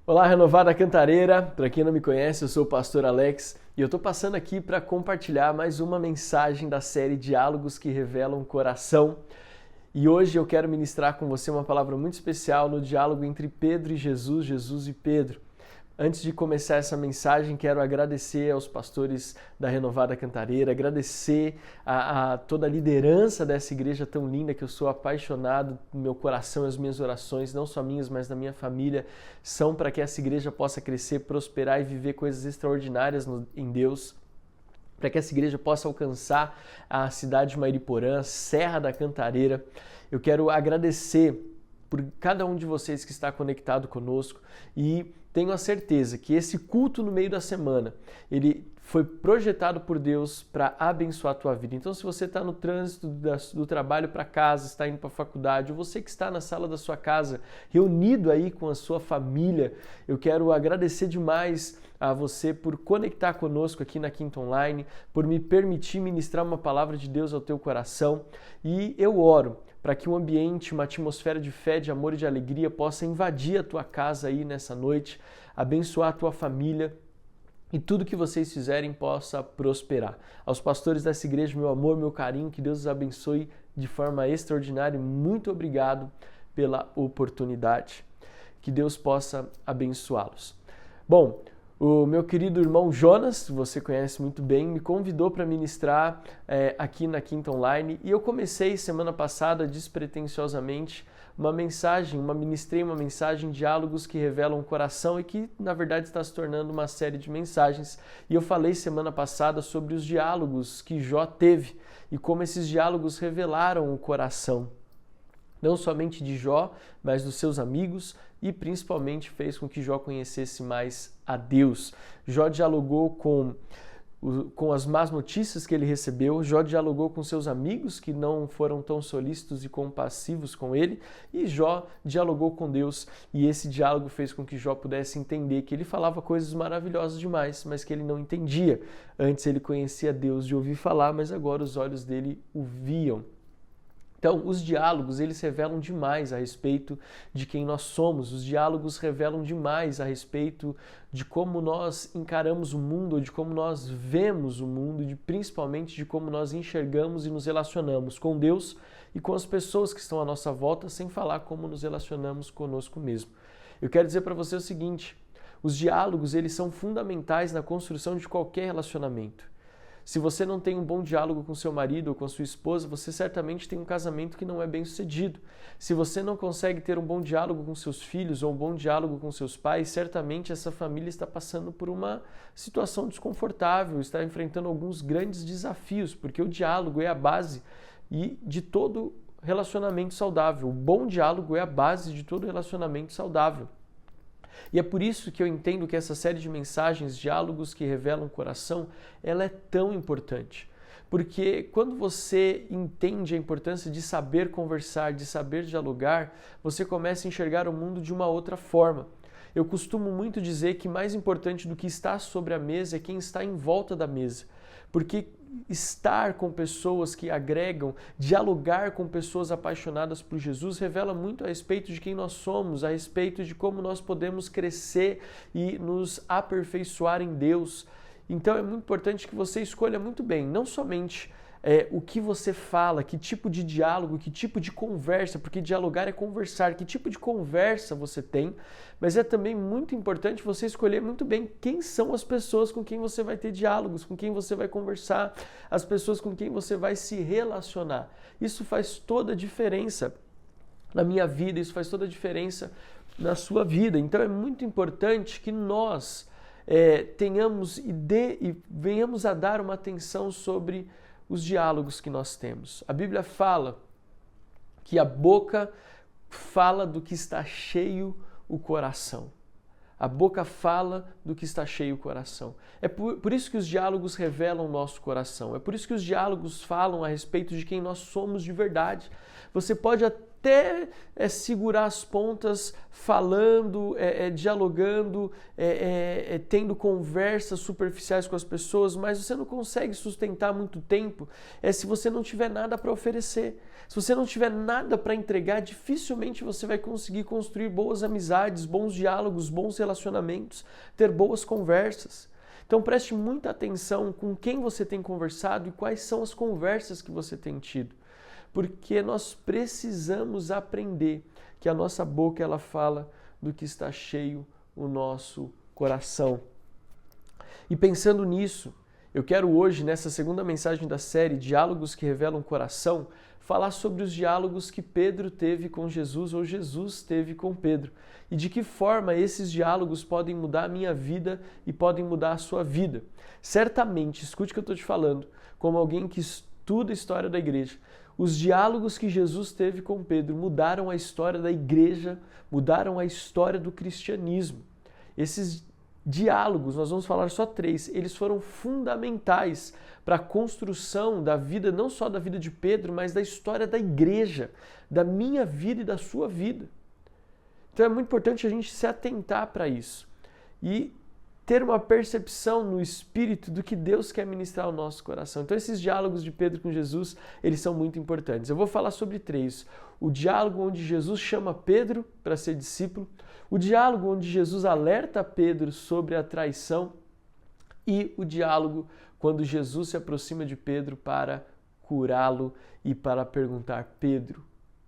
Olá, Renovada Cantareira. Para quem não me conhece, eu sou o pastor Alex e eu estou passando aqui para compartilhar mais uma mensagem da série Diálogos que Revelam o Coração. E hoje eu quero ministrar com você uma palavra muito especial no diálogo entre Pedro e Jesus, Jesus e Pedro. Antes de começar essa mensagem, quero agradecer aos pastores da Renovada Cantareira, agradecer a toda a liderança dessa igreja tão linda que eu sou apaixonado, no meu coração, as minhas orações, não só minhas, mas da minha família, são para que essa igreja possa crescer, prosperar e viver coisas extraordinárias em Deus, para que essa igreja possa alcançar a cidade de Mairiporã, Serra da Cantareira. Eu quero agradecer por cada um de vocês que está conectado conosco e tenho a certeza que esse culto no meio da semana, ele foi projetado por Deus para abençoar a tua vida. Então, se você está no trânsito do trabalho para casa, está indo para a faculdade, ou você que está na sala da sua casa, reunido aí com a sua família, eu quero agradecer demais a você por conectar conosco aqui na Quinta Online, por me permitir ministrar uma palavra de Deus ao teu coração. E eu oro para que um ambiente, uma atmosfera de fé, de amor e de alegria possa invadir a tua casa aí nessa noite, abençoar a tua família e tudo que vocês fizerem possa prosperar. Aos pastores dessa igreja, meu amor, meu carinho, que Deus os abençoe de forma extraordinária. Muito obrigado pela oportunidade. Que Deus possa abençoá-los. Bom, o meu querido irmão Jonas, que você conhece muito bem, me convidou para ministrar aqui na Quinta Online e eu comecei semana passada despretensiosamente ministrei uma mensagem, diálogos que revelam o coração e que na verdade está se tornando uma série de mensagens. E eu falei semana passada sobre os diálogos que Jó teve e como esses diálogos revelaram o coração, não somente de Jó, mas dos seus amigos e principalmente fez com que Jó conhecesse mais a Deus. Jó dialogou com as más notícias que ele recebeu, Jó dialogou com seus amigos que não foram tão solícitos e compassivos com ele, e Jó dialogou com Deus, e esse diálogo fez com que Jó pudesse entender que ele falava coisas maravilhosas demais, mas que ele não entendia. Antes ele conhecia Deus de ouvir falar, mas agora os olhos dele o viam. Então, os diálogos, eles revelam demais a respeito de quem nós somos. Os diálogos revelam demais a respeito de como nós encaramos o mundo, de como nós vemos o mundo, principalmente de como nós enxergamos e nos relacionamos com Deus e com as pessoas que estão à nossa volta, sem falar como nos relacionamos conosco mesmo. Eu quero dizer para você o seguinte, os diálogos, eles são fundamentais na construção de qualquer relacionamento. Se você não tem um bom diálogo com seu marido ou com sua esposa, você certamente tem um casamento que não é bem sucedido. Se você não consegue ter um bom diálogo com seus filhos ou um bom diálogo com seus pais, certamente essa família está passando por uma situação desconfortável, está enfrentando alguns grandes desafios, porque o diálogo é a base de todo relacionamento saudável. O bom diálogo é a base de todo relacionamento saudável. E é por isso que eu entendo que essa série de mensagens, diálogos que revelam o coração, ela é tão importante. Porque quando você entende a importância de saber conversar, de saber dialogar, você começa a enxergar o mundo de uma outra forma. Eu costumo muito dizer que mais importante do que estar sobre a mesa é quem está em volta da mesa. Porque estar com pessoas que agregam, dialogar com pessoas apaixonadas por Jesus revela muito a respeito de quem nós somos, a respeito de como nós podemos crescer e nos aperfeiçoar em Deus. Então é muito importante que você escolha muito bem, não somente o que você fala, que tipo de diálogo, que tipo de conversa, porque dialogar é conversar, que tipo de conversa você tem, mas é também muito importante você escolher muito bem quem são as pessoas com quem você vai ter diálogos, com quem você vai conversar, as pessoas com quem você vai se relacionar. Isso faz toda a diferença na minha vida, isso faz toda a diferença na sua vida. Então é muito importante que nós tenhamos e venhamos a dar uma atenção sobre os diálogos que nós temos. A Bíblia fala que a boca fala do que está cheio o coração. A boca fala do que está cheio o coração. É por isso que os diálogos revelam o nosso coração. É por isso que os diálogos falam a respeito de quem nós somos de verdade. Você pode até segurar as pontas, falando, dialogando, tendo conversas superficiais com as pessoas, mas você não consegue sustentar muito tempo se você não tiver nada para oferecer. Se você não tiver nada para entregar, dificilmente você vai conseguir construir boas amizades, bons diálogos, bons relacionamentos, ter boas conversas. Então preste muita atenção com quem você tem conversado e quais são as conversas que você tem tido. Porque nós precisamos aprender que a nossa boca ela fala do que está cheio o nosso coração. E pensando nisso, eu quero hoje, nessa segunda mensagem da série Diálogos que Revelam o Coração, falar sobre os diálogos que Pedro teve com Jesus ou Jesus teve com Pedro. E de que forma esses diálogos podem mudar a minha vida e podem mudar a sua vida. Certamente, escute o que eu estou te falando, como alguém que estuda a história da igreja, os diálogos que Jesus teve com Pedro mudaram a história da igreja, mudaram a história do cristianismo. Esses diálogos, nós vamos falar só 3, eles foram fundamentais para a construção da vida, não só da vida de Pedro, mas da história da igreja, da minha vida e da sua vida. Então é muito importante a gente se atentar para isso e ter uma percepção no Espírito do que Deus quer ministrar ao nosso coração. Então esses diálogos de Pedro com Jesus, eles são muito importantes. Eu vou falar sobre 3. O diálogo onde Jesus chama Pedro para ser discípulo, o diálogo onde Jesus alerta Pedro sobre a traição e o diálogo quando Jesus se aproxima de Pedro para curá-lo e para perguntar: Pedro,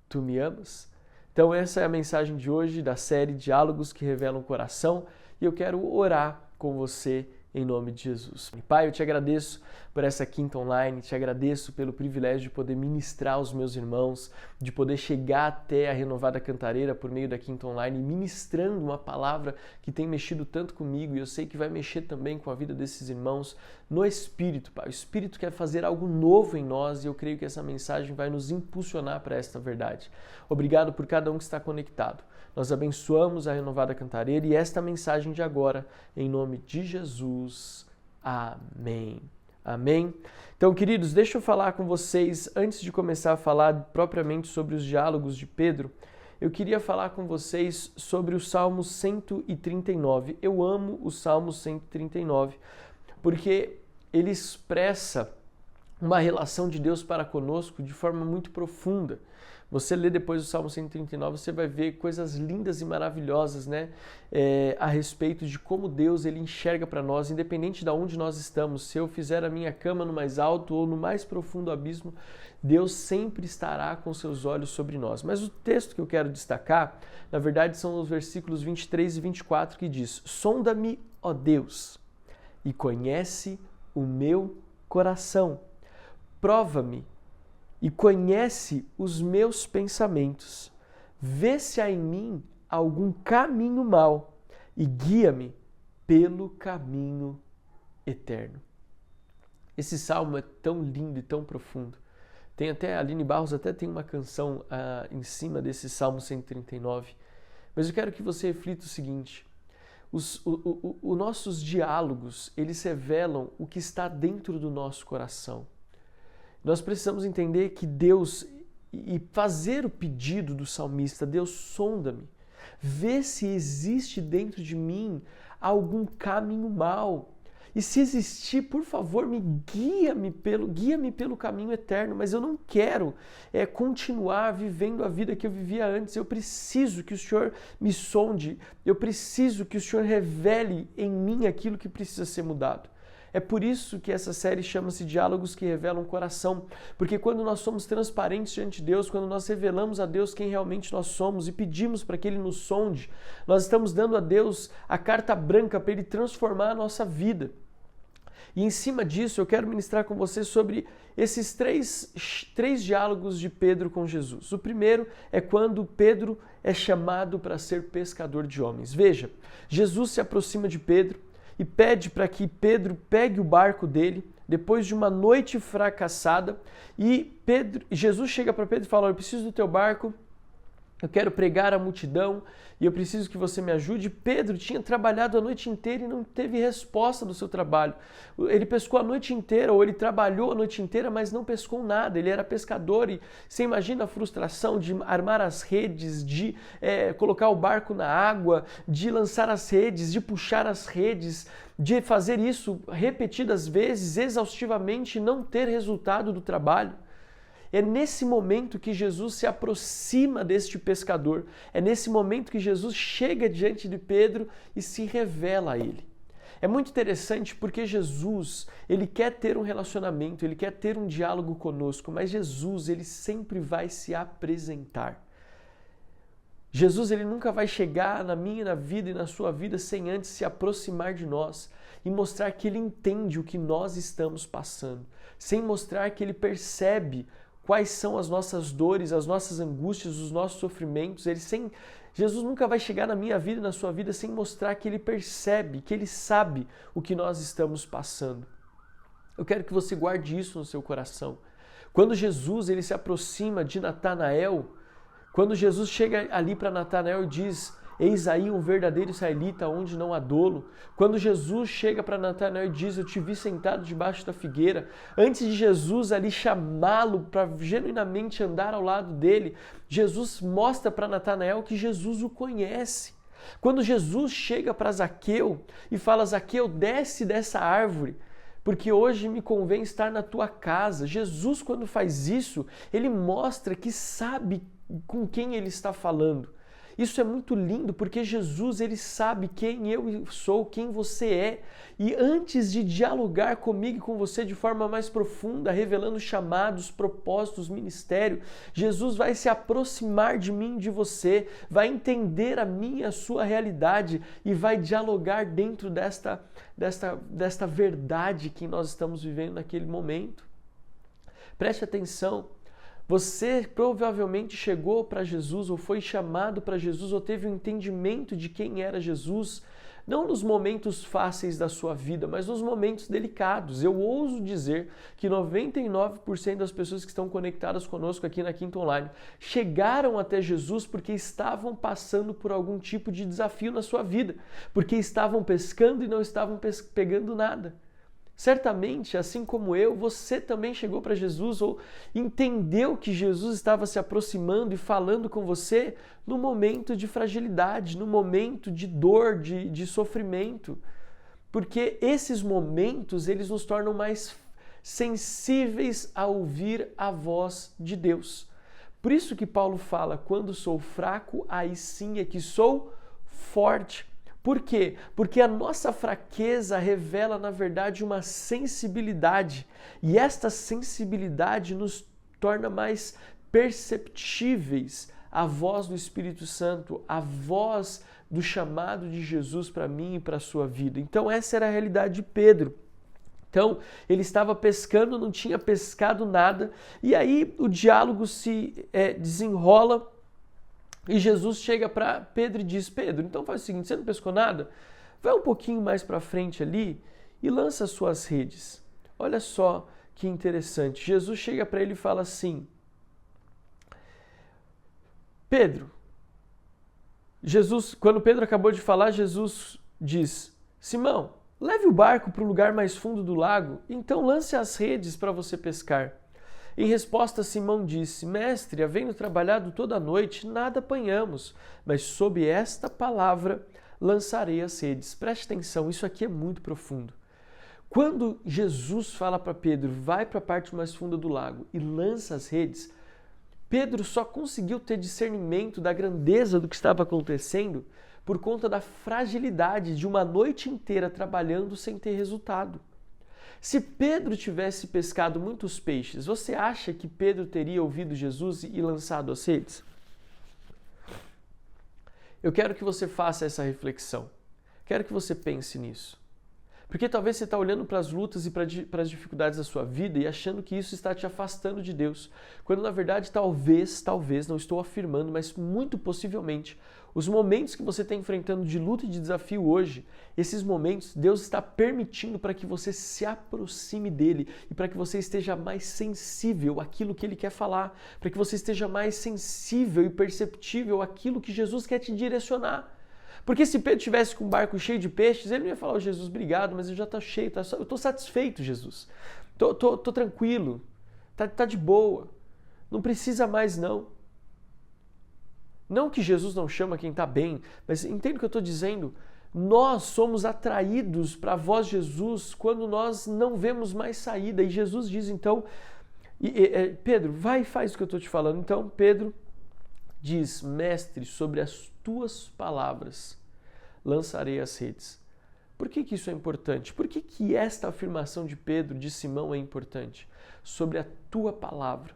tu me amas? Então essa é a mensagem de hoje da série Diálogos que Revelam o Coração e eu quero orar com você em nome de Jesus. Pai, eu te agradeço por essa quinta online, te agradeço pelo privilégio de poder ministrar aos meus irmãos, de poder chegar até a Renovada Cantareira por meio da quinta online, ministrando uma palavra que tem mexido tanto comigo e eu sei que vai mexer também com a vida desses irmãos no Espírito, Pai. O Espírito quer fazer algo novo em nós e eu creio que essa mensagem vai nos impulsionar para esta verdade. Obrigado por cada um que está conectado. Nós abençoamos a Renovada Cantareira e esta mensagem de agora, em nome de Jesus. Amém. Amém? Então, queridos, deixa eu falar com vocês, antes de começar a falar propriamente sobre os diálogos de Pedro, eu queria falar com vocês sobre o Salmo 139. Eu amo o Salmo 139, porque ele expressa uma relação de Deus para conosco de forma muito profunda. Você lê depois o Salmo 139, você vai ver coisas lindas e maravilhosas, né? A respeito de como Deus ele enxerga para nós, independente de onde nós estamos. Se eu fizer a minha cama no mais alto ou no mais profundo abismo, Deus sempre estará com seus olhos sobre nós. Mas o texto que eu quero destacar, na verdade, são os versículos 23 e 24 que diz: Sonda-me, ó Deus, e conhece o meu coração. Prova-me e conhece os meus pensamentos. Vê se há em mim algum caminho mau e guia-me pelo caminho eterno. Esse salmo é tão lindo e tão profundo. Tem até, a Aline Barros até tem uma canção em cima desse Salmo 139. Mas eu quero que você reflita o seguinte: os nossos diálogos, eles revelam o que está dentro do nosso coração. Nós precisamos entender que Deus, e fazer o pedido do salmista: Deus, sonda-me, vê se existe dentro de mim algum caminho mau. E se existir, por favor, guia-me pelo caminho eterno. Mas eu não quero continuar vivendo a vida que eu vivia antes. Eu preciso que o Senhor me sonde. Eu preciso que o Senhor revele em mim aquilo que precisa ser mudado. É por isso que essa série chama-se Diálogos que Revelam o Coração, porque quando nós somos transparentes diante de Deus, quando nós revelamos a Deus quem realmente nós somos e pedimos para que Ele nos sonde, nós estamos dando a Deus a carta branca para Ele transformar a nossa vida. E em cima disso eu quero ministrar com você sobre esses três diálogos de Pedro com Jesus. O primeiro é quando Pedro é chamado para ser pescador de homens. Veja, Jesus se aproxima de Pedro e pede para que Pedro pegue o barco dele, depois de uma noite fracassada, e Jesus chega para Pedro e fala: eu preciso do teu barco eu quero pregar à multidão e eu preciso que você me ajude. Pedro tinha trabalhado a noite inteira e não teve resposta do seu trabalho. Ele pescou a noite inteira, ou ele trabalhou a noite inteira, mas não pescou nada. Ele era pescador e você imagina a frustração de armar as redes, de colocar o barco na água, de lançar as redes, de puxar as redes, de fazer isso repetidas vezes, exaustivamente, e não ter resultado do trabalho. É nesse momento que Jesus se aproxima deste pescador. É nesse momento que Jesus chega diante de Pedro e se revela a ele. É muito interessante porque Jesus, ele quer ter um relacionamento, ele quer ter um diálogo conosco, mas Jesus, ele sempre vai se apresentar. Jesus, ele nunca vai chegar na minha, na vida e na sua vida sem antes se aproximar de nós e mostrar que ele entende o que nós estamos passando, sem mostrar que ele percebe quais são as nossas dores, as nossas angústias, os nossos sofrimentos. Jesus nunca vai chegar na minha vida e na sua vida sem mostrar que ele percebe, que ele sabe o que nós estamos passando. Eu quero que você guarde isso no seu coração. Quando Jesus ele se aproxima de Natanael, quando Jesus chega ali para Natanael e diz: eis aí um verdadeiro israelita onde não há dolo. Quando Jesus chega para Natanael e diz: eu te vi sentado debaixo da figueira. Antes de Jesus ali chamá-lo para genuinamente andar ao lado dele, Jesus mostra para Natanael que Jesus o conhece. Quando Jesus chega para Zaqueu e fala: Zaqueu, desce dessa árvore, porque hoje me convém estar na tua casa. Jesus, quando faz isso, ele mostra que sabe com quem ele está falando. Isso é muito lindo porque Jesus, ele sabe quem eu sou, quem você é. E antes de dialogar comigo e com você de forma mais profunda, revelando chamados, propósitos, ministério, Jesus vai se aproximar de mim, de você, vai entender a minha, a sua realidade e vai dialogar dentro desta verdade que nós estamos vivendo naquele momento. Preste atenção. Você provavelmente chegou para Jesus ou foi chamado para Jesus ou teve um entendimento de quem era Jesus, não nos momentos fáceis da sua vida, mas nos momentos delicados. Eu ouso dizer que 99% das pessoas que estão conectadas conosco aqui na Quinta Online chegaram até Jesus porque estavam passando por algum tipo de desafio na sua vida, porque estavam pescando e não estavam pegando nada. Certamente, assim como eu, você também chegou para Jesus ou entendeu que Jesus estava se aproximando e falando com você no momento de fragilidade, no momento de dor, de sofrimento. Porque esses momentos, eles nos tornam mais sensíveis a ouvir a voz de Deus. Por isso que Paulo fala: quando sou fraco, aí sim é que sou forte. Por quê? Porque a nossa fraqueza revela, na verdade, uma sensibilidade. E esta sensibilidade nos torna mais perceptíveis à voz do Espírito Santo, à voz do chamado de Jesus para mim e para a sua vida. Então, essa era a realidade de Pedro. Então, ele estava pescando, não tinha pescado nada, e aí o diálogo se desenrola. E Jesus chega para Pedro e diz: Pedro, então faz o seguinte, você não pescou nada? Vai um pouquinho mais para frente ali e lança as suas redes. Olha só que interessante. Jesus chega para ele e fala assim: Pedro, quando Pedro acabou de falar, Jesus diz: Simão, leve o barco para o lugar mais fundo do lago, então lance as redes para você pescar. Em resposta, Simão disse: Mestre, havendo trabalhado toda a noite, nada apanhamos, mas sob esta palavra lançarei as redes. Preste atenção, isso aqui é muito profundo. Quando Jesus fala para Pedro: vai para a parte mais funda do lago e lança as redes, Pedro só conseguiu ter discernimento da grandeza do que estava acontecendo por conta da fragilidade de uma noite inteira trabalhando sem ter resultado. Se Pedro tivesse pescado muitos peixes, você acha que Pedro teria ouvido Jesus e lançado as redes? Eu quero que você faça essa reflexão. Quero que você pense nisso. Porque talvez você está olhando para as lutas e para as dificuldades da sua vida e achando que isso está te afastando de Deus. Quando na verdade talvez, não estou afirmando, mas muito possivelmente, os momentos que você está enfrentando de luta e de desafio hoje, esses momentos Deus está permitindo para que você se aproxime dele e para que você esteja mais sensível àquilo que ele quer falar, para que você esteja mais sensível e perceptível àquilo que Jesus quer te direcionar. Porque se Pedro tivesse com um barco cheio de peixes, ele não ia falar, oh, Jesus, obrigado, mas eu já estou cheio, eu estou satisfeito, Jesus. Tô tranquilo, tá de boa, não precisa mais não. Não que Jesus não chama quem está bem, mas entende o que eu estou dizendo? Nós somos atraídos para a voz de Jesus quando nós não vemos mais saída. E Jesus diz então, Pedro, vai e faz o que eu estou te falando. Então Pedro diz, mestre, sobre as tuas palavras lançarei as redes. Por que isso é importante? Por que esta afirmação de Pedro, de Simão, é importante? Sobre a tua palavra.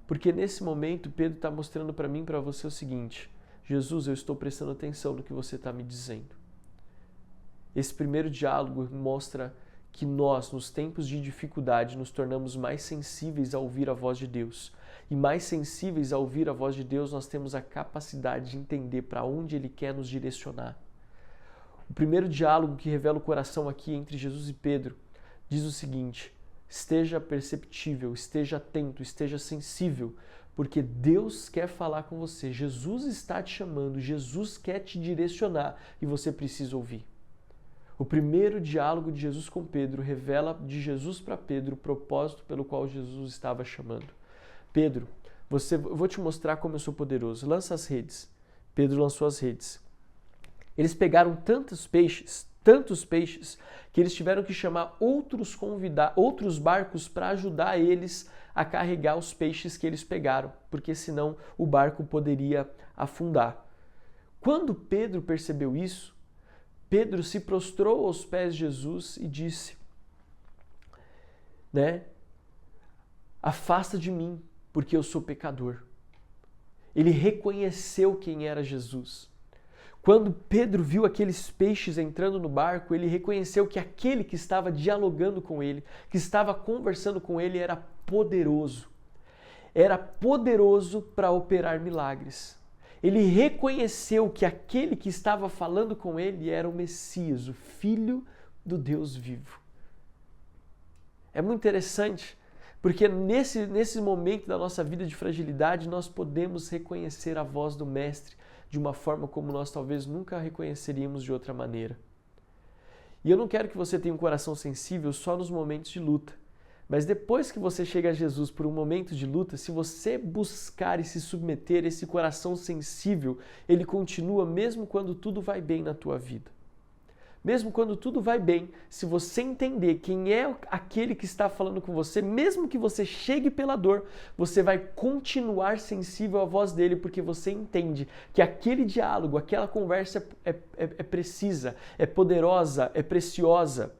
Porque nesse momento Pedro está mostrando para mim e para você o seguinte, Jesus, eu estou prestando atenção no que você está me dizendo. Esse primeiro diálogo mostra que nós, nos tempos de dificuldade, nos tornamos mais sensíveis a ouvir a voz de Deus. E mais sensíveis a ouvir a voz de Deus, nós temos a capacidade de entender para onde Ele quer nos direcionar. O primeiro diálogo que revela o coração aqui entre Jesus e Pedro diz o seguinte, esteja perceptível, esteja atento, esteja sensível, porque Deus quer falar com você, Jesus está te chamando, Jesus quer te direcionar e você precisa ouvir. O primeiro diálogo de Jesus com Pedro revela de Jesus para Pedro o propósito pelo qual Jesus estava chamando. Pedro, eu vou te mostrar como eu sou poderoso. Lança as redes. Pedro lançou as redes. Eles pegaram tantos peixes, que eles tiveram que chamar outros barcos para ajudar eles a carregar os peixes que eles pegaram, porque senão o barco poderia afundar. Quando Pedro percebeu isso, Pedro se prostrou aos pés de Jesus e disse, afasta de mim, porque eu sou pecador. Ele reconheceu quem era Jesus. Quando Pedro viu aqueles peixes entrando no barco, ele reconheceu que aquele que estava dialogando com ele, que estava conversando com ele, era poderoso. Era poderoso para operar milagres. Ele reconheceu que aquele que estava falando com ele era o Messias, o Filho do Deus vivo. É muito interessante, porque nesse momento da nossa vida de fragilidade, nós podemos reconhecer a voz do Mestre de uma forma como nós talvez nunca a reconheceríamos de outra maneira. E eu não quero que você tenha um coração sensível só nos momentos de luta, mas depois que você chega a Jesus por um momento de luta, se você buscar e se submeter, esse coração sensível, ele continua mesmo quando tudo vai bem na tua vida. Mesmo quando tudo vai bem, se você entender quem é aquele que está falando com você, mesmo que você chegue pela dor, você vai continuar sensível à voz dele, porque você entende que aquele diálogo, aquela conversa é precisa, é poderosa, é preciosa.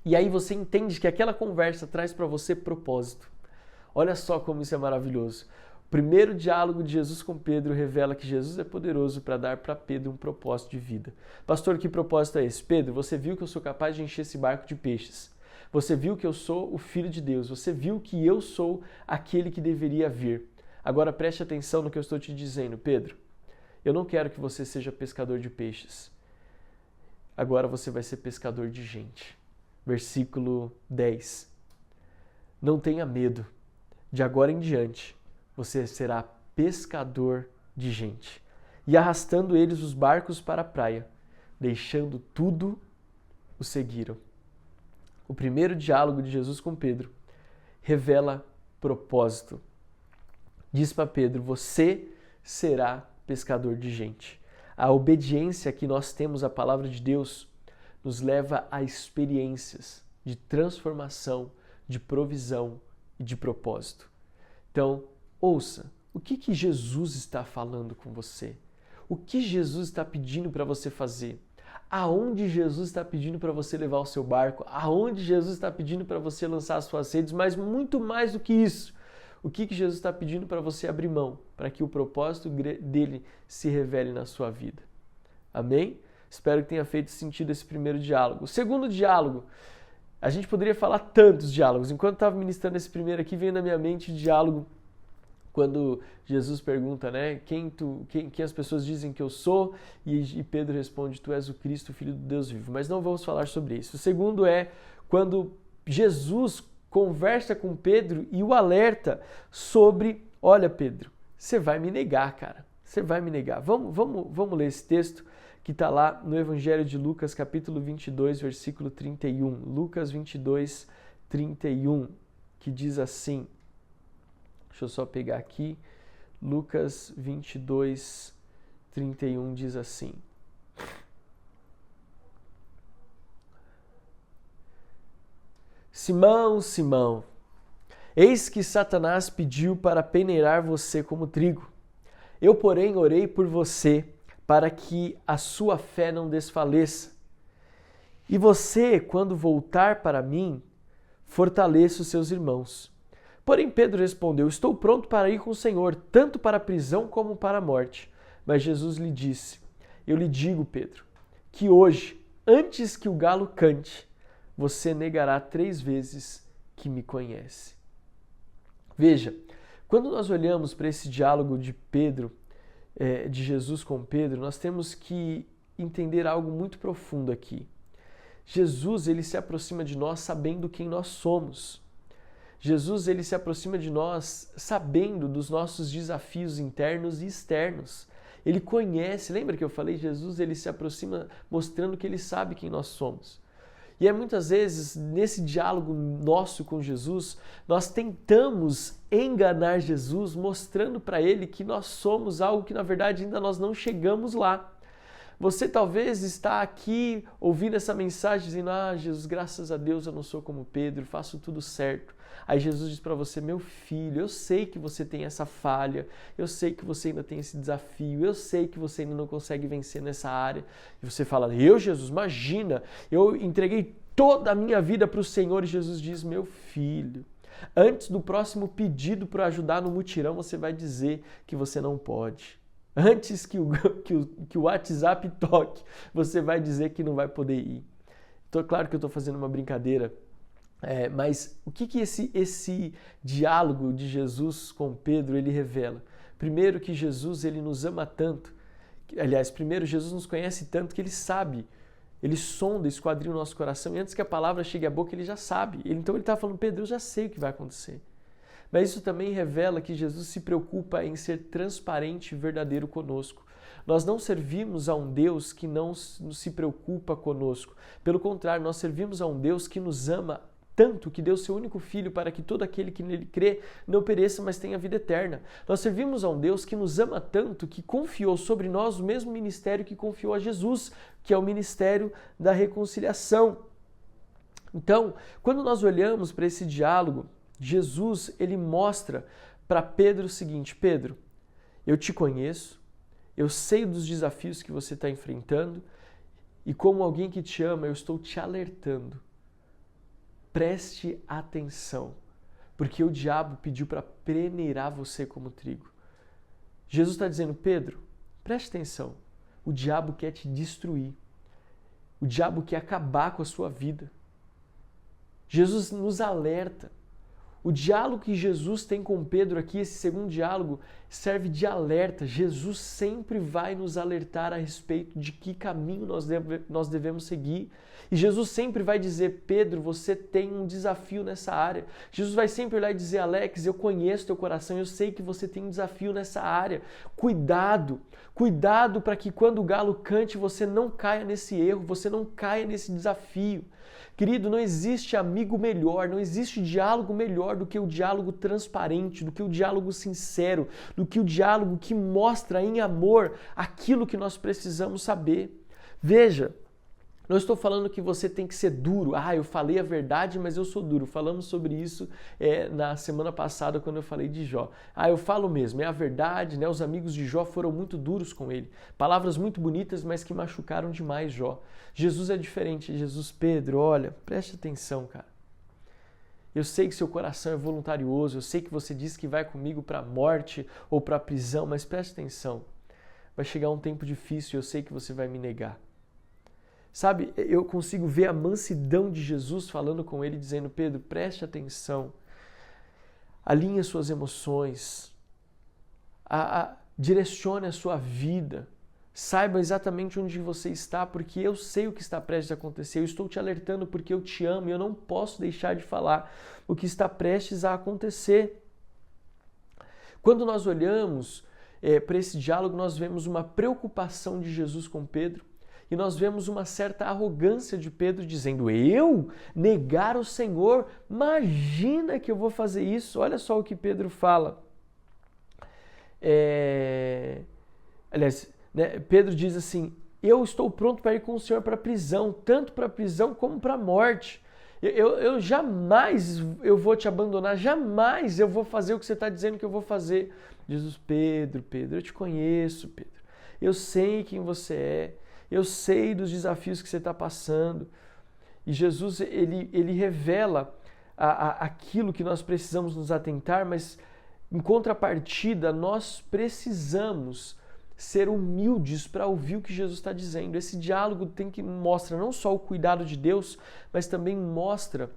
E aí você entende que aquela conversa traz para você propósito. Olha só como isso é maravilhoso. O primeiro diálogo de Jesus com Pedro revela que Jesus é poderoso para dar para Pedro um propósito de vida. Pastor, que propósito é esse? Pedro, você viu que eu sou capaz de encher esse barco de peixes. Você viu que eu sou o Filho de Deus. Você viu que eu sou aquele que deveria vir. Agora preste atenção no que eu estou te dizendo, Pedro. Eu não quero que você seja pescador de peixes. Agora você vai ser pescador de gente. Versículo 10. Não tenha medo. De agora em diante, você será pescador de gente. E arrastando eles os barcos para a praia, deixando tudo, o seguiram. O primeiro diálogo de Jesus com Pedro revela propósito. Diz para Pedro, você será pescador de gente. A obediência que nós temos à palavra de Deus nos leva a experiências de transformação, de provisão e de propósito. Então, ouça, o que Jesus está falando com você? O que Jesus está pedindo para você fazer? Aonde Jesus está pedindo para você levar o seu barco? Aonde Jesus está pedindo para você lançar as suas redes? Mas muito mais do que isso, o que Jesus está pedindo para você abrir mão, para que o propósito dele se revele na sua vida? Amém? Espero que tenha feito sentido esse primeiro diálogo. O segundo diálogo, a gente poderia falar tantos diálogos. Enquanto estava ministrando esse primeiro aqui, veio na minha mente o diálogo quando Jesus pergunta, né, quem as pessoas dizem que eu sou, e Pedro responde, tu és o Cristo, o Filho do Deus vivo. Mas não vamos falar sobre isso. O segundo é quando Jesus conversa com Pedro e o alerta sobre, olha Pedro, você vai me negar, cara, você vai me negar. Vamos ler esse texto que está lá no Evangelho de Lucas, capítulo 22, versículo 31. Lucas 22, 31, que diz assim, deixa eu só pegar aqui, Lucas 22, 31 diz assim. Simão, Simão, eis que Satanás pediu para peneirar você como trigo. Eu, porém, orei por você, para que a sua fé não desfaleça. E você, quando voltar para mim, fortaleça os seus irmãos. Porém, Pedro respondeu, estou pronto para ir com o Senhor, tanto para a prisão como para a morte. Mas Jesus lhe disse, eu lhe digo, Pedro, que hoje, antes que o galo cante, você negará 3 vezes que me conhece. Veja, quando nós olhamos para esse diálogo de Pedro, de Jesus com Pedro, nós temos que entender algo muito profundo aqui. Jesus, ele se aproxima de nós sabendo quem nós somos. Jesus, ele se aproxima de nós sabendo dos nossos desafios internos e externos. Ele conhece, lembra que eu falei? Jesus, ele se aproxima mostrando que ele sabe quem nós somos. E é muitas vezes, nesse diálogo nosso com Jesus, nós tentamos enganar Jesus, mostrando para ele que nós somos algo que, na verdade, ainda nós não chegamos lá. Você talvez está aqui ouvindo essa mensagem dizendo, Jesus, graças a Deus eu não sou como Pedro, faço tudo certo. Aí Jesus diz para você, meu filho, eu sei que você tem essa falha, eu sei que você ainda tem esse desafio, eu sei que você ainda não consegue vencer nessa área. E você fala, eu, Jesus, imagina, eu entreguei toda a minha vida para o Senhor. E Jesus diz, meu filho, antes do próximo pedido para ajudar no mutirão, você vai dizer que você não pode. Antes que o WhatsApp toque, você vai dizer que não vai poder ir. Então, claro que eu estou fazendo uma brincadeira, mas o que esse diálogo de Jesus com Pedro ele revela? Primeiro que Jesus ele nos ama tanto, aliás, primeiro Jesus nos conhece tanto que ele sabe, ele sonda, esquadrinha o nosso coração e antes que a palavra chegue à boca ele já sabe. Então ele está falando, Pedro, eu já sei o que vai acontecer. Mas isso também revela que Jesus se preocupa em ser transparente e verdadeiro conosco. Nós não servimos a um Deus que não se preocupa conosco. Pelo contrário, nós servimos a um Deus que nos ama tanto que deu seu único filho para que todo aquele que nele crê não pereça, mas tenha vida eterna. Nós servimos a um Deus que nos ama tanto que confiou sobre nós o mesmo ministério que confiou a Jesus, que é o ministério da reconciliação. Então, quando nós olhamos para esse diálogo, Jesus, ele mostra para Pedro o seguinte, Pedro, eu te conheço, eu sei dos desafios que você está enfrentando e como alguém que te ama, eu estou te alertando. Preste atenção, porque o diabo pediu para peneirar você como trigo. Jesus está dizendo, Pedro, preste atenção, o diabo quer te destruir, o diabo quer acabar com a sua vida. Jesus nos alerta. O diálogo que Jesus tem com Pedro aqui, esse segundo diálogo, serve de alerta. Jesus sempre vai nos alertar a respeito de que caminho nós devemos seguir. E Jesus sempre vai dizer, Pedro, você tem um desafio nessa área. Jesus vai sempre olhar e dizer, Alex, eu conheço teu coração, eu sei que você tem um desafio nessa área. Cuidado para que quando o galo cante, você não caia nesse erro, você não caia nesse desafio. Querido, não existe amigo melhor, não existe diálogo melhor do que o diálogo transparente, do que o diálogo sincero, do que o diálogo que mostra em amor aquilo que nós precisamos saber. Veja, não estou falando que você tem que ser duro. Eu falei a verdade, mas eu sou duro. Falamos sobre isso na semana passada, quando eu falei de Jó. Eu falo mesmo, é a verdade, né? Os amigos de Jó foram muito duros com ele. Palavras muito bonitas, mas que machucaram demais Jó. Jesus é diferente. Jesus, Pedro, olha, preste atenção, cara. Eu sei que seu coração é voluntarioso, eu sei que você diz que vai comigo para a morte ou para a prisão, mas preste atenção. Vai chegar um tempo difícil e eu sei que você vai me negar. Sabe, eu consigo ver a mansidão de Jesus falando com ele, dizendo: Pedro, preste atenção, alinhe suas emoções, direcione a sua vida, saiba exatamente onde você está, porque eu sei o que está prestes a acontecer, eu estou te alertando porque eu te amo e eu não posso deixar de falar o que está prestes a acontecer. Quando nós olhamos para esse diálogo, nós vemos uma preocupação de Jesus com Pedro, e nós vemos uma certa arrogância de Pedro dizendo: eu negar o Senhor? Imagina que eu vou fazer isso. Olha só o que Pedro fala. Aliás, Pedro diz assim: eu estou pronto para ir com o Senhor para a prisão, tanto para a prisão como para a morte. Eu jamais eu vou te abandonar, jamais eu vou fazer o que você está dizendo que eu vou fazer. Jesus: Pedro, eu te conheço, Pedro. Eu sei quem você é. Eu sei dos desafios que você está passando. E Jesus, ele revela aquilo que nós precisamos nos atentar, mas em contrapartida, nós precisamos ser humildes para ouvir o que Jesus está dizendo. Esse diálogo mostra não só o cuidado de Deus, mas também mostra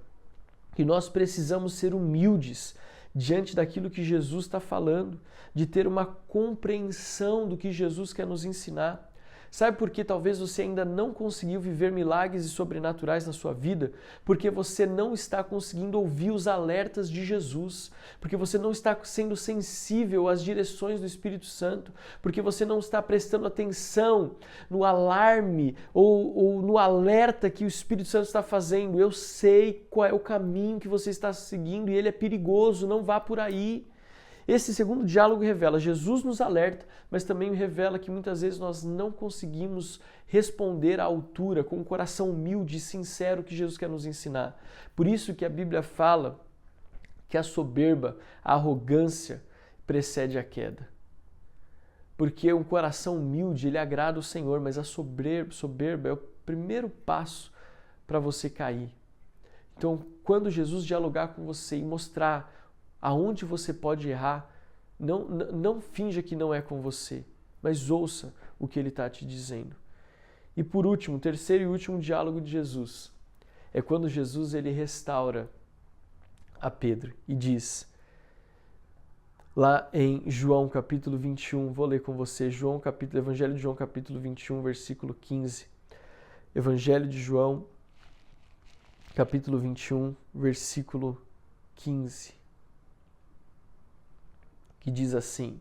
que nós precisamos ser humildes diante daquilo que Jesus está falando, de ter uma compreensão do que Jesus quer nos ensinar. Sabe por que talvez você ainda não conseguiu viver milagres e sobrenaturais na sua vida? Porque você não está conseguindo ouvir os alertas de Jesus, porque você não está sendo sensível às direções do Espírito Santo, porque você não está prestando atenção no alarme ou no alerta que o Espírito Santo está fazendo. Eu sei qual é o caminho que você está seguindo e ele é perigoso, não vá por aí. Esse segundo diálogo revela: Jesus nos alerta, mas também revela que muitas vezes nós não conseguimos responder à altura, com um coração humilde e sincero que Jesus quer nos ensinar. Por isso que a Bíblia fala que a soberba, a arrogância, precede a queda. Porque um coração humilde, ele agrada o Senhor, mas a soberba é o primeiro passo para você cair. Então, quando Jesus dialogar com você e mostrar aonde você pode errar, não finja que não é com você, mas ouça o que ele está te dizendo. E por último, terceiro e último diálogo de Jesus, é quando Jesus ele restaura a Pedro e diz, lá em João capítulo 21, vou ler com você, Evangelho de João capítulo 21, versículo 15. Evangelho de João capítulo 21, versículo 15. Que diz assim: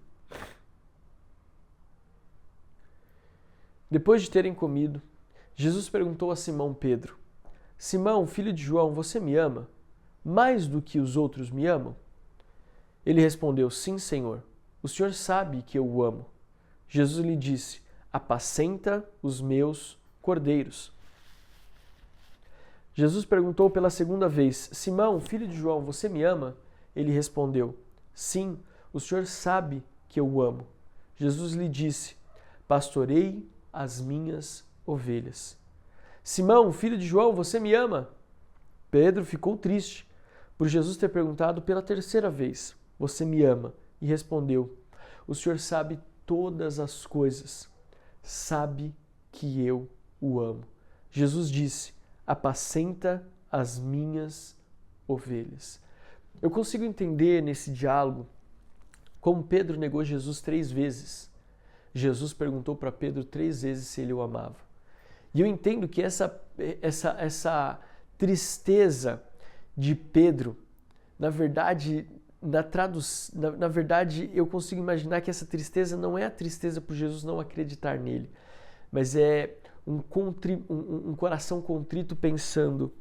depois de terem comido, Jesus perguntou a Simão Pedro: Simão, filho de João, você me ama? Mais do que os outros me amam? Ele respondeu: sim, Senhor, o Senhor sabe que eu o amo. Jesus lhe disse: apacenta os meus cordeiros. Jesus perguntou pela segunda vez: Simão, filho de João, você me ama? Ele respondeu: sim, o Senhor sabe que eu o amo. Jesus lhe disse: pastorei as minhas ovelhas. Simão, filho de João, você me ama? Pedro ficou triste por Jesus ter perguntado pela terceira vez: você me ama? E respondeu: o Senhor sabe todas as coisas, sabe que eu o amo. Jesus disse: apacenta as minhas ovelhas. Eu consigo entender nesse diálogo como Pedro negou Jesus 3 vezes. Jesus perguntou para Pedro 3 vezes se ele o amava. E eu entendo que essa tristeza de Pedro, na verdade, na verdade, eu consigo imaginar que essa tristeza não é a tristeza por Jesus não acreditar nele, mas é um coração contrito pensando: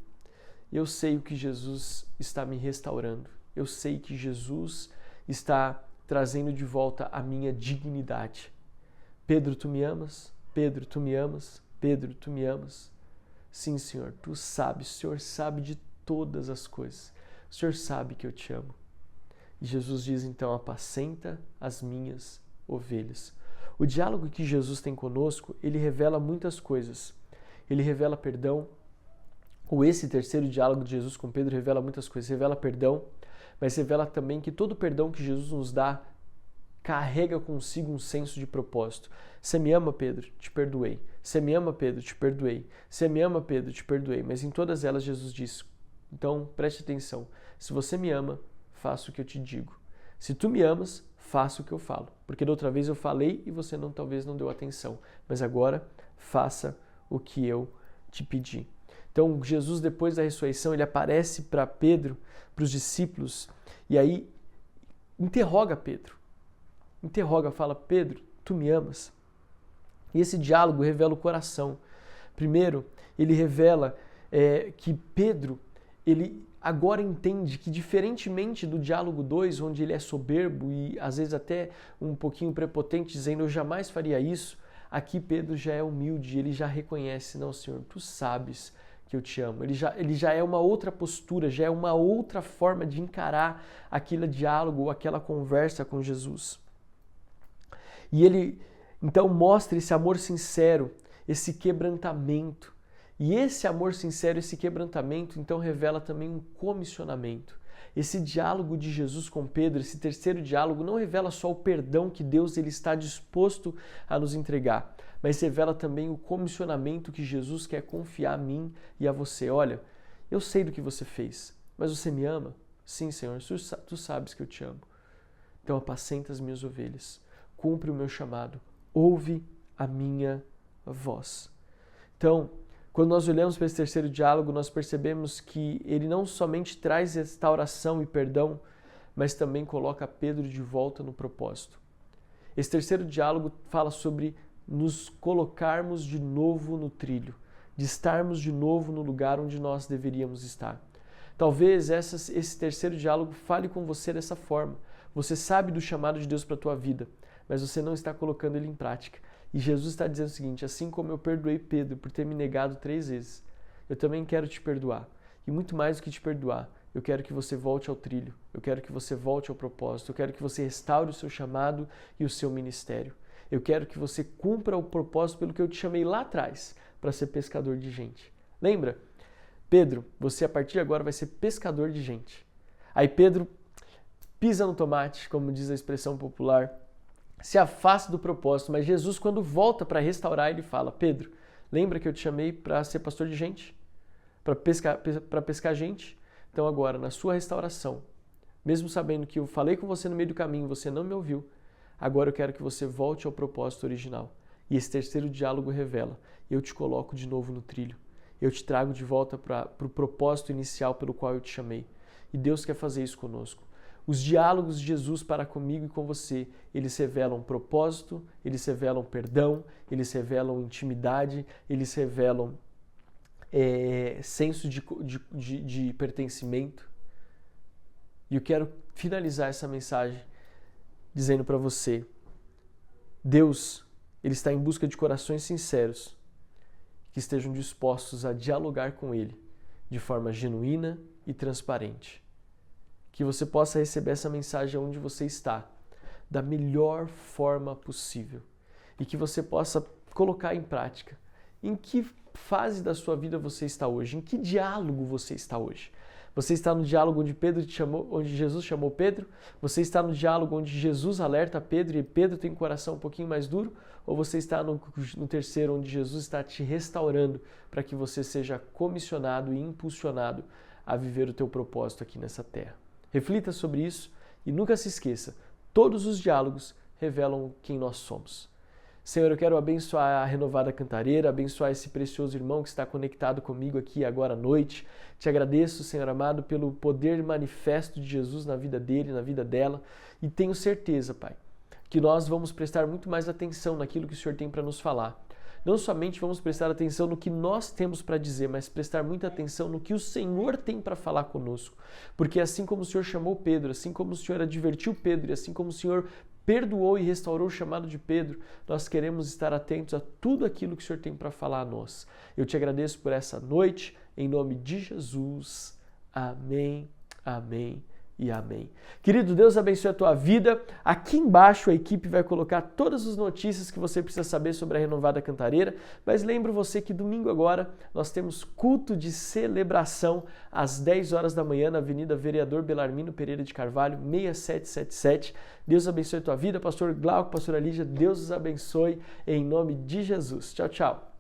eu sei o que Jesus está me restaurando, eu sei que Jesus está trazendo de volta a minha dignidade. Pedro, tu me amas? Pedro, tu me amas? Pedro, tu me amas? Sim, Senhor, tu sabes, o Senhor sabe de todas as coisas. O Senhor sabe que eu te amo. E Jesus diz então: apacenta as minhas ovelhas. O diálogo que Jesus tem conosco, ele revela muitas coisas. Ele revela perdão, ou esse terceiro diálogo de Jesus com Pedro revela muitas coisas. Revela perdão, mas revela também que todo perdão que Jesus nos dá carrega consigo um senso de propósito. Você me ama, Pedro? Te perdoei. Você me ama, Pedro? Te perdoei. Você me ama, Pedro? Te perdoei. Mas em todas elas Jesus disse, então preste atenção, se você me ama, faça o que eu te digo. Se tu me amas, faça o que eu falo. Porque da outra vez eu falei e você talvez não deu atenção. Mas agora, faça o que eu te pedi. Então, Jesus, depois da ressurreição, ele aparece para Pedro, para os discípulos, e aí interroga Pedro. Fala, Pedro, tu me amas? E esse diálogo revela o coração. Primeiro, ele revela que Pedro, ele agora entende que, diferentemente do diálogo 2, onde ele é soberbo e às vezes até um pouquinho prepotente, dizendo eu jamais faria isso, aqui Pedro já é humilde, ele já reconhece, não, Senhor, tu sabes que eu te amo. Ele já é uma outra postura, já é uma outra forma de encarar aquele diálogo, aquela conversa com Jesus. E ele, então, mostra esse amor sincero, esse quebrantamento. E esse amor sincero, esse quebrantamento, então, revela também um comissionamento. Esse diálogo de Jesus com Pedro, esse terceiro diálogo, não revela só o perdão que Deus ele está disposto a nos entregar, mas revela também o comissionamento que Jesus quer confiar a mim e a você. Olha, eu sei do que você fez, mas você me ama? Sim, Senhor, tu sabes que eu te amo. Então apacenta as minhas ovelhas, cumpre o meu chamado, ouve a minha voz. Então, quando nós olhamos para esse terceiro diálogo, nós percebemos que ele não somente traz restauração e perdão, mas também coloca Pedro de volta no propósito. Esse terceiro diálogo fala sobre nos colocarmos de novo no trilho, de estarmos de novo no lugar onde nós deveríamos estar. Talvez esse terceiro diálogo fale com você dessa forma. Você sabe do chamado de Deus para a tua vida, mas você não está colocando ele em prática. E Jesus está dizendo o seguinte, assim como eu perdoei Pedro por ter me negado 3 vezes, eu também quero te perdoar. E muito mais do que te perdoar, eu quero que você volte ao trilho, eu quero que você volte ao propósito, eu quero que você restaure o seu chamado e o seu ministério. Eu quero que você cumpra o propósito pelo que eu te chamei lá atrás, para ser pescador de gente. Lembra? Pedro, você a partir de agora vai ser pescador de gente. Aí Pedro pisa no tomate, como diz a expressão popular, se afasta do propósito, mas Jesus, quando volta para restaurar, ele fala, Pedro, lembra que eu te chamei para ser pastor de gente? Para pescar gente? Então agora, na sua restauração, mesmo sabendo que eu falei com você no meio do caminho, você não me ouviu, agora eu quero que você volte ao propósito original. E esse terceiro diálogo revela, eu te coloco de novo no trilho, eu te trago de volta para o propósito inicial pelo qual eu te chamei. E Deus quer fazer isso conosco. Os diálogos de Jesus para comigo e com você, eles revelam propósito, eles revelam perdão, eles revelam intimidade, eles revelam senso de pertencimento. E eu quero finalizar essa mensagem dizendo para você, Deus, ele está em busca de corações sinceros, que estejam dispostos a dialogar com Ele de forma genuína e transparente. Que você possa receber essa mensagem onde você está, da melhor forma possível. E que você possa colocar em prática. Em que fase da sua vida você está hoje? Em que diálogo você está hoje? Você está no diálogo onde Jesus chamou Pedro? Você está no diálogo onde Jesus alerta Pedro e Pedro tem um coração um pouquinho mais duro? Ou você está no terceiro, onde Jesus está te restaurando para que você seja comissionado e impulsionado a viver o teu propósito aqui nessa terra? Reflita sobre isso e nunca se esqueça, todos os diálogos revelam quem nós somos. Senhor, eu quero abençoar a Renovada Cantareira, abençoar esse precioso irmão que está conectado comigo aqui agora à noite. Te agradeço, Senhor amado, pelo poder manifesto de Jesus na vida dele, na vida dela. E tenho certeza, Pai, que nós vamos prestar muito mais atenção naquilo que o Senhor tem para nos falar. Não somente vamos prestar atenção no que nós temos para dizer, mas prestar muita atenção no que o Senhor tem para falar conosco. Porque assim como o Senhor chamou Pedro, assim como o Senhor advertiu Pedro, e assim como o Senhor perdoou e restaurou o chamado de Pedro, nós queremos estar atentos a tudo aquilo que o Senhor tem para falar a nós. Eu te agradeço por essa noite, em nome de Jesus. Amém, amém e amém. Querido, Deus abençoe a tua vida. Aqui embaixo a equipe vai colocar todas as notícias que você precisa saber sobre a Renovada Cantareira, mas lembro você que domingo agora nós temos culto de celebração às 10 horas da manhã na Avenida Vereador Belarmino Pereira de Carvalho, 6777. Deus abençoe a tua vida, pastor Glauco, pastora Lígia, Deus os abençoe em nome de Jesus. Tchau, tchau.